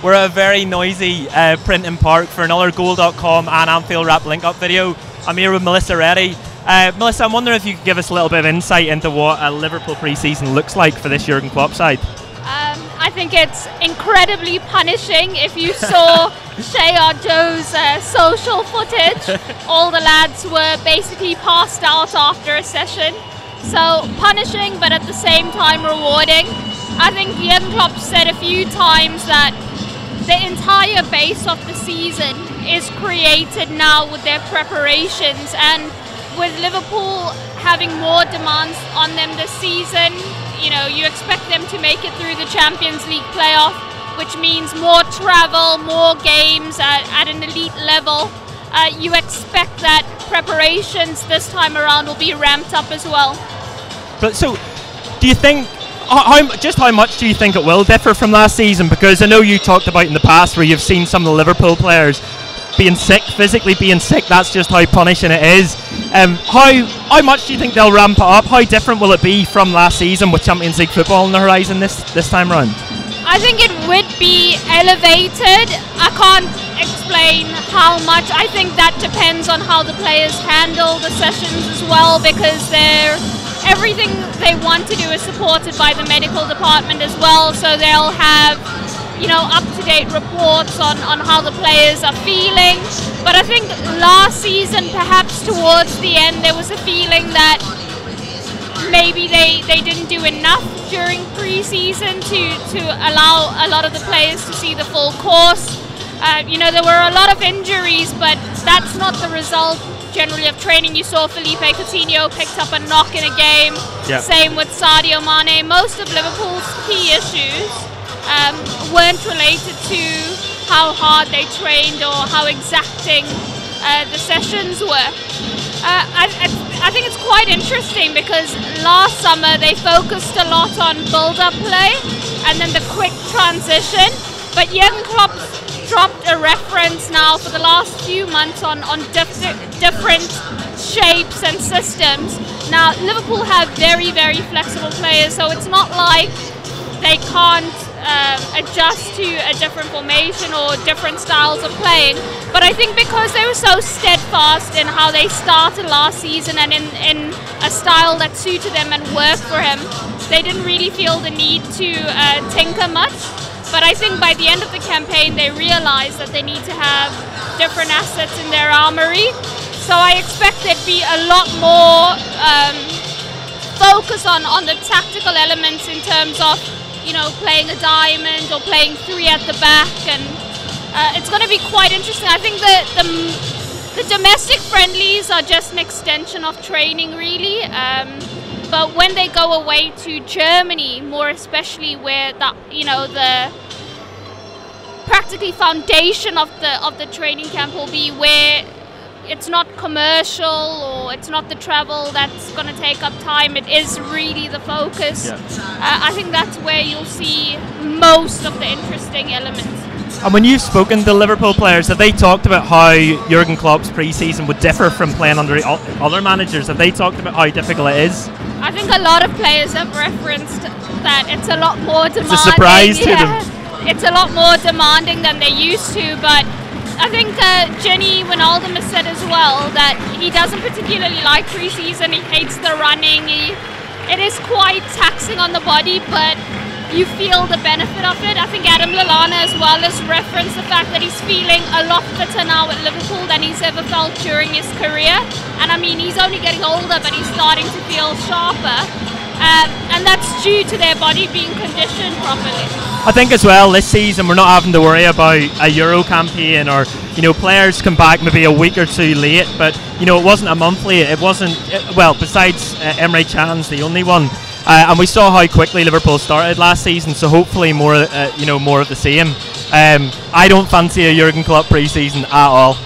We're at a very noisy Prenton Park for another Goal.com and Anfield Wrap link-up video. I'm here with Melissa Reddy. Melissa, I'm wondering if you could give us a little bit of insight into what a Liverpool pre-season looks like for this Jurgen Klopp side. I think it's incredibly punishing. If you saw Shea Joe's social footage, all the lads were basically passed out after a session. So punishing, but at the same time rewarding. I think Jurgen Klopp said a few times that the entire base of the season is created now with their preparations, and with Liverpool having more demands on them this season, you know, you expect them to make it through the Champions League playoff, which means more travel, more games at an elite level. You expect that preparations this time around will be ramped up as well. But so, do you think, how much do you think it will differ from last season? Because I know you talked about in the past where you've seen some of the Liverpool players being sick, physically being sick. That's just how punishing it is. How much do you think they'll ramp it up? How different will it be from last season with Champions League football on the horizon this time round? I think it would be elevated. I can't explain how much. I think that depends on how the players handle the sessions as well, because everything they want to do is supported by the medical department as well, so they'll have, you know, up-to-date reports on how the players are feeling. But I think last season, perhaps towards the end, there was a feeling that maybe they didn't do enough during pre-season to allow a lot of the players to see the full course. You know, there were a lot of injuries, but that's not the result generally of training. You saw Felipe Coutinho picked up a knock in a game. Yep. Same with Sadio Mane. Most of Liverpool's key issues weren't related to how hard they trained or how exacting the sessions were. I think it's quite interesting because last summer they focused a lot on build-up play and then the quick transition, but Jurgen Klopp dropped a reference now for the last few months on different shapes and systems. Now Liverpool have very, very flexible players, so it's not like they can't adjust to a different formation or different styles of playing. But I think because they were so steadfast in how they started last season and in a style that suited them and worked for him, they didn't really feel the need to tinker much. But I think by the end of the campaign they realized that they need to have different assets in their armory. So I expect there'd be a lot more focus on the tactical elements in terms of, you know, playing a diamond or playing three at the back, and it's going to be quite interesting. I think the domestic friendlies are just an extension of training, really. But when they go away to Germany, more especially, where the practically foundation of the training camp will be, where it's not commercial or it's not the travel that's going to take up time, it is really the focus. Yeah. I think that's where you'll see most of the interesting elements. And when you've spoken to Liverpool players, have they talked about how Jurgen Klopp's pre-season would differ from playing under other managers? Have they talked about how difficult it is? I think a lot of players have referenced that it's a lot more demanding. It's a surprise to them. It's a lot more demanding than they used to, but I think Jenny Wijnaldum has said as well that he doesn't particularly like pre-season. He hates the running. It is quite taxing on the body, but you feel the benefit of it. I think Adam Lallana as well has referenced the fact that he's feeling a lot fitter now at Liverpool than he's ever felt during his career. And I mean, he's only getting older, but he's starting to feel sharper. And that's due to their body being conditioned properly. I think as well this season we're not having to worry about a Euro campaign or, you know, players come back maybe a week or two late, but, you know, it wasn't a month late. It wasn't, well, besides Emre Can's the only one. And we saw how quickly Liverpool started last season, so hopefully more of the same. I don't fancy a Jurgen Klopp pre-season at all.